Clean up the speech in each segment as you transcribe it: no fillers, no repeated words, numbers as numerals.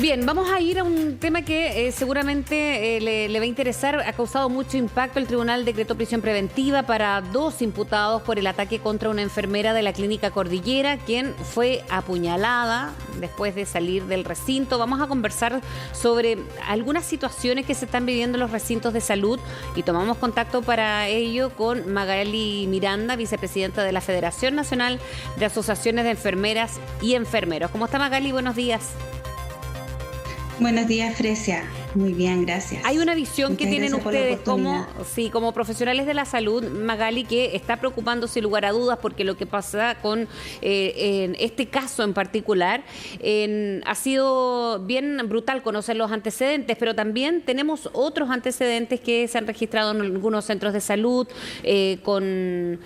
Bien, vamos a ir a un tema que seguramente le va a interesar. Ha causado mucho impacto. El tribunal decretó prisión preventiva para 2 imputados por el ataque contra una enfermera de la clínica Cordillera, quien fue apuñalada después de salir del recinto. Vamos a conversar sobre algunas situaciones que se están viviendo en los recintos de salud y tomamos contacto para ello con Magali Miranda, vicepresidenta de la Federación Nacional de Asociaciones de Enfermeras y Enfermeros. ¿Cómo está, Magali? Buenos días. Buenos días, Fresia. Muy bien, gracias. Hay una visión que tienen ustedes como profesionales de la salud, Magali, que está preocupando sin lugar a dudas, porque lo que pasa con en este caso en particular ha sido bien brutal conocer los antecedentes, pero también tenemos otros antecedentes que se han registrado en algunos centros de salud con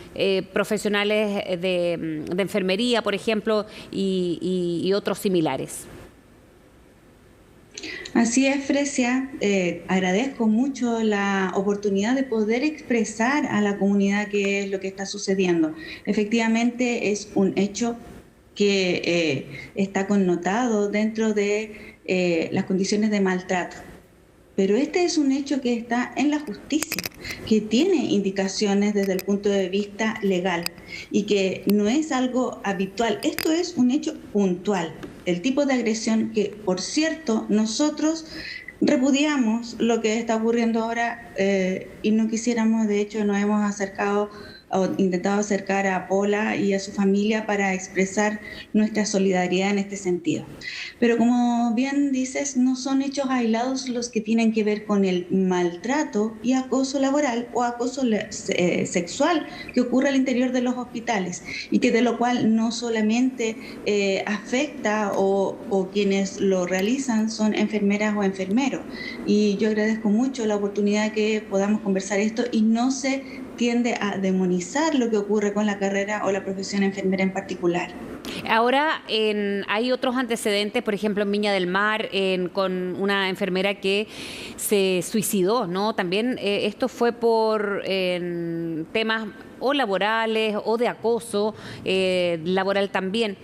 profesionales de enfermería, por ejemplo, y otros similares. Así es, Fresia. Agradezco mucho la oportunidad de poder expresar a la comunidad qué es lo que está sucediendo. Efectivamente, es un hecho que está connotado dentro de las condiciones de maltrato. Pero este es un hecho que está en la justicia, que tiene indicaciones desde el punto de vista legal y que no es algo habitual. Esto es un hecho puntual. El tipo de agresión que, por cierto, nosotros repudiamos lo que está ocurriendo ahora y no quisiéramos, de hecho, nos hemos acercado o intentado acercar a Pola y a su familia para expresar nuestra solidaridad en este sentido. Pero como bien dices, no son hechos aislados los que tienen que ver con el maltrato y acoso laboral o acoso sexual que ocurre al interior de los hospitales y que de lo cual no solamente afecta o quienes lo realizan son enfermeras o enfermeros. Y yo agradezco mucho la oportunidad que podamos conversar esto y no se tiende a demonizar lo que ocurre con la carrera o la profesión enfermera en particular. Ahora hay otros antecedentes, por ejemplo en Viña del Mar, con una enfermera que se suicidó, ¿no? También esto fue por temas o laborales o de acoso laboral también.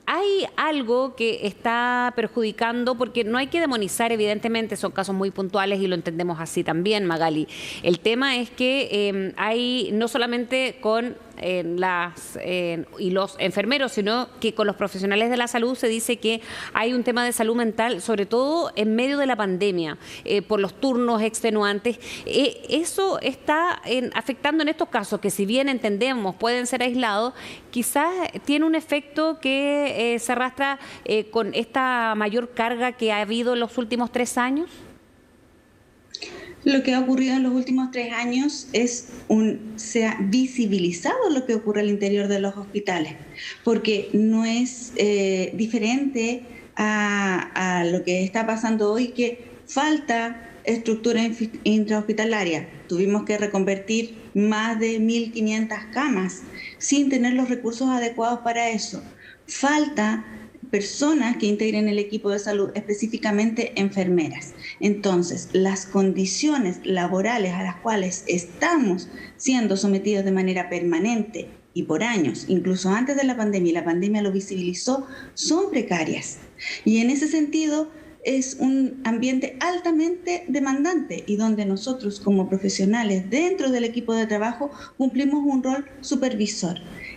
¿Hay algo que está perjudicando? Porque no hay que demonizar, evidentemente, son casos muy puntuales y lo entendemos así también, Magali. El tema es que hay no solamente con y los enfermeros, sino que con los profesionales de la salud se dice que hay un tema de salud mental, sobre todo en medio de la pandemia, por los turnos extenuantes. Eso está afectando en estos casos, que si bien entendemos pueden ser aislados, quizás tiene un efecto que se arrastra con esta mayor carga que ha habido en los últimos 3 años. Lo que ha ocurrido en los últimos 3 años se ha visibilizado lo que ocurre al interior de los hospitales, porque no es diferente a lo que está pasando hoy, que falta estructura intrahospitalaria. Tuvimos que reconvertir más de 1.500 camas sin tener los recursos adecuados para eso. Falta personas que integren el equipo de salud, específicamente enfermeras. Entonces, las condiciones laborales a las cuales estamos siendo sometidos de manera permanente y por años, incluso antes de la pandemia, y la pandemia lo visibilizó, son precarias. Y en ese sentido, es un ambiente altamente demandante y donde nosotros como profesionales dentro del equipo de trabajo cumplimos un rol supervisor.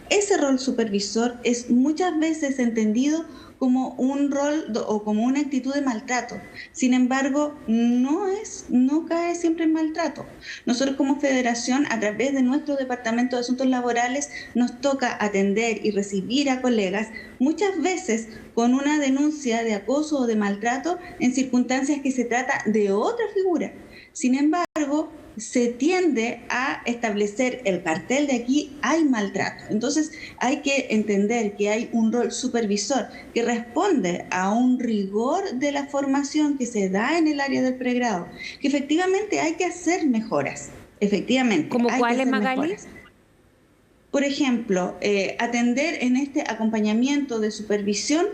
Ese rol supervisor es muchas veces entendido como un rol o como una actitud de maltrato. Sin embargo, no cae siempre en maltrato. Nosotros como federación, a través de nuestro Departamento de Asuntos Laborales, nos toca atender y recibir a colegas muchas veces con una denuncia de acoso o de maltrato en circunstancias que se trata de otra figura. Sin embargo, se tiende a establecer el cartel de aquí hay maltrato. Entonces hay que entender que hay un rol supervisor que responde a un rigor de la formación que se da en el área del pregrado, que efectivamente hay que hacer mejoras. Efectivamente. ¿Cómo cuáles, Magali? Mejoras. Por ejemplo, atender en este acompañamiento de supervisión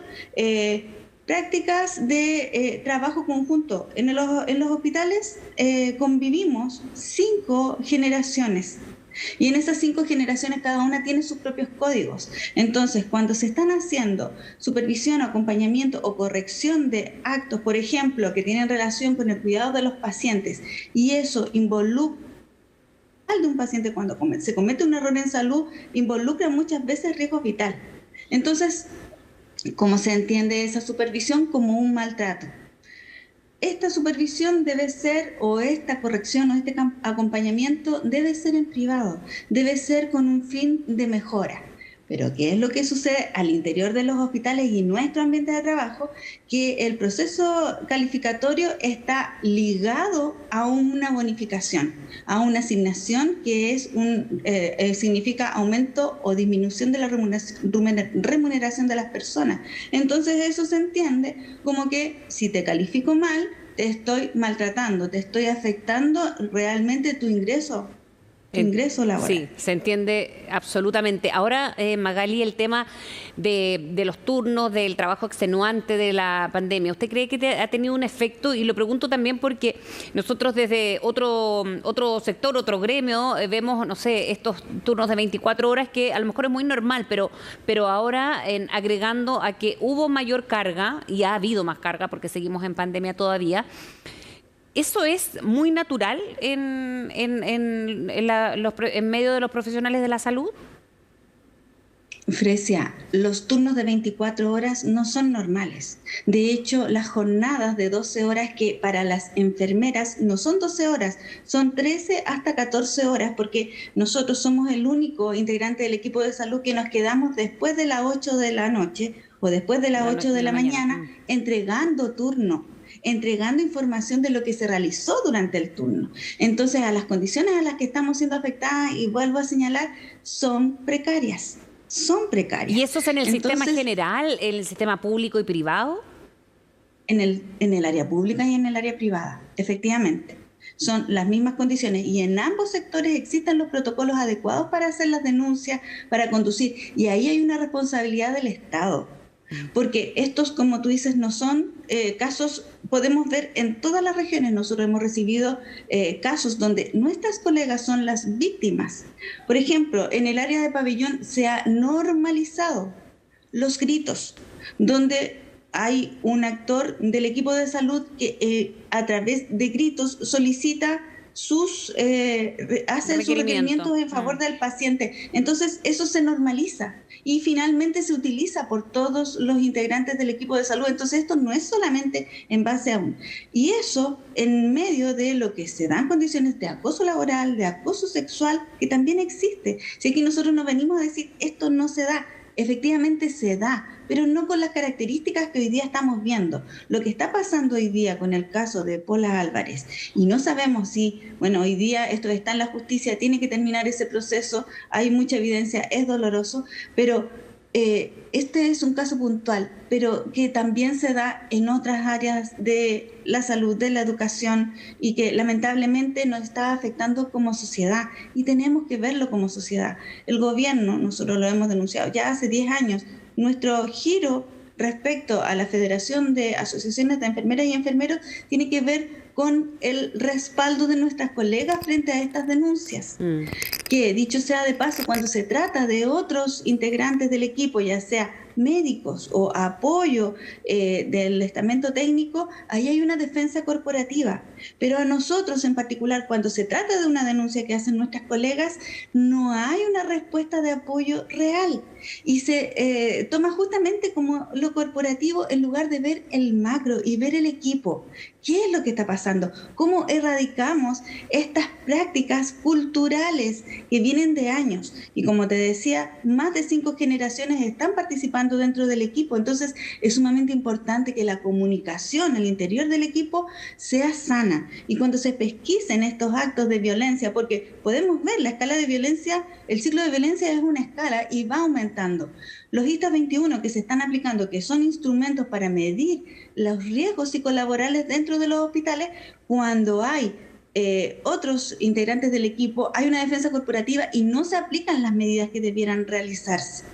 prácticas de trabajo conjunto. En los hospitales convivimos 5 generaciones Y en esas 5 generaciones cada una tiene sus propios códigos. Entonces, cuando se están haciendo supervisión, acompañamiento o corrección de actos, por ejemplo, que tienen relación con el cuidado de los pacientes, y eso involucra de un paciente cuando se comete un error en salud, involucra muchas veces riesgo vital. Entonces, ¿cómo se entiende esa supervisión? Como un maltrato. Esta supervisión debe ser, o esta corrección o este acompañamiento debe ser en privado, debe ser con un fin de mejora. Pero ¿qué es lo que sucede al interior de los hospitales y nuestro ambiente de trabajo? Que el proceso calificatorio está ligado a una bonificación, a una asignación que es significa aumento o disminución de la remuneración de las personas. Entonces eso se entiende como que si te califico mal, te estoy maltratando, te estoy afectando realmente tu ingreso laboral. Sí, se entiende absolutamente. Ahora, Magali, el tema de los turnos, del trabajo extenuante de la pandemia, ¿usted cree que ha tenido un efecto? Y lo pregunto también porque nosotros desde otro sector, otro gremio, vemos, no sé, estos turnos de 24 horas que a lo mejor es muy normal, pero ahora agregando a que hubo mayor carga, y ha habido más carga porque seguimos en pandemia todavía. ¿Eso es muy natural en medio de los profesionales de la salud? Fresia, los turnos de 24 horas no son normales. De hecho, las jornadas de 12 horas que para las enfermeras no son 12 horas, son 13 hasta 14 horas, porque nosotros somos el único integrante del equipo de salud que nos quedamos después de las 8 de la noche o después de las 8 de la mañana entregando turno, entregando información de lo que se realizó durante el turno. Entonces, a las condiciones a las que estamos siendo afectadas, y vuelvo a señalar, son precarias. ¿Y eso es en el sistema general, en el sistema público y privado? En el área pública y en el área privada, efectivamente. Son las mismas condiciones y en ambos sectores existen los protocolos adecuados para hacer las denuncias, para conducir. Y ahí hay una responsabilidad del Estado. Porque estos, como tú dices, no son casos, podemos ver en todas las regiones. Nosotros hemos recibido casos donde nuestras colegas son las víctimas. Por ejemplo, en el área de Pabellón se ha normalizado los gritos, donde hay un actor del equipo de salud que a través de gritos solicita hace sus requerimientos en favor del paciente. Entonces eso se normaliza y finalmente se utiliza por todos los integrantes del equipo de salud. Entonces esto no es solamente en base a un... Y eso en medio de lo que se dan condiciones de acoso laboral, de acoso sexual, que también existe. Si aquí nosotros no venimos a decir esto no se da, efectivamente se da, pero no con las características que hoy día estamos viendo. Lo que está pasando hoy día con el caso de Pola Álvarez, y no sabemos si, bueno, hoy día esto está en la justicia, tiene que terminar ese proceso, hay mucha evidencia, es doloroso, pero este es un caso puntual, pero que también se da en otras áreas de la salud, de la educación, y que lamentablemente nos está afectando como sociedad, y tenemos que verlo como sociedad. El gobierno, nosotros lo hemos denunciado ya hace 10 años, nuestro giro respecto a la Federación de Asociaciones de Enfermeras y Enfermeros tiene que ver con el respaldo de nuestras colegas frente a estas denuncias. Que, dicho sea de paso, cuando se trata de otros integrantes del equipo, ya sea médicos o apoyo del estamento técnico, ahí hay una defensa corporativa. Pero a nosotros en particular, cuando se trata de una denuncia que hacen nuestras colegas, no hay una respuesta de apoyo real. Y se toma justamente como lo corporativo en lugar de ver el macro y ver el equipo. ¿Qué es lo que está pasando? ¿Cómo erradicamos estas prácticas culturales que vienen de años? Y como te decía, más de 5 generaciones están participando dentro del equipo. Entonces, es sumamente importante que la comunicación al interior del equipo sea sana. Y cuando se pesquisen estos actos de violencia, porque podemos ver la escala de violencia, el ciclo de violencia es una escala y va aumentando. Los ISTA 21 que se están aplicando, que son instrumentos para medir los riesgos psicolaborales dentro de los hospitales, cuando hay otros integrantes del equipo, hay una defensa corporativa y no se aplican las medidas que debieran realizarse.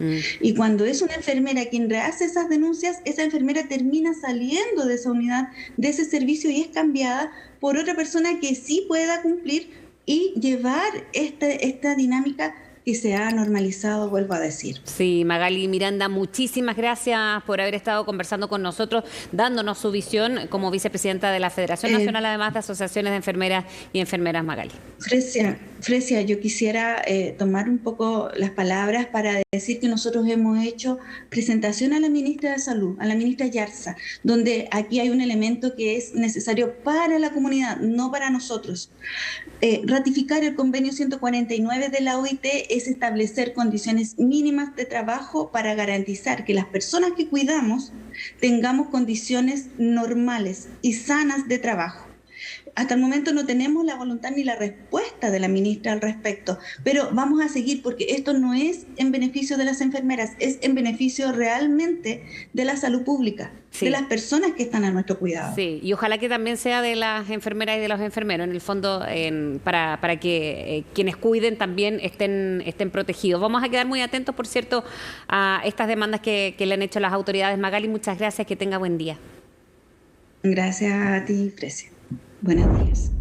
Y cuando es una enfermera quien hace esas denuncias, esa enfermera termina saliendo de esa unidad, de ese servicio, y es cambiada por otra persona que sí pueda cumplir y llevar esta dinámica que se ha normalizado, vuelvo a decir. Sí, Magali Miranda, muchísimas gracias por haber estado conversando con nosotros, dándonos su visión como vicepresidenta de la Federación Nacional, además de Asociaciones de Enfermeras y Enfermeras, Magali. Fresia, yo quisiera tomar un poco las palabras para decir que nosotros hemos hecho presentación a la ministra de Salud, a la ministra Yarza, donde aquí hay un elemento que es necesario para la comunidad, no para nosotros. Ratificar el convenio 149 de la OIT es establecer condiciones mínimas de trabajo para garantizar que las personas que cuidamos tengamos condiciones normales y sanas de trabajo. Hasta el momento no tenemos la voluntad ni la respuesta de la ministra al respecto, pero vamos a seguir porque esto no es en beneficio de las enfermeras, es en beneficio realmente de la salud pública, sí, de las personas que están a nuestro cuidado. Sí, y ojalá que también sea de las enfermeras y de los enfermeros, en el fondo, para que quienes cuiden también estén protegidos. Vamos a quedar muy atentos, por cierto, a estas demandas que le han hecho las autoridades. Magali, muchas gracias, que tenga buen día. Gracias a ti, Fresia. Buenos días.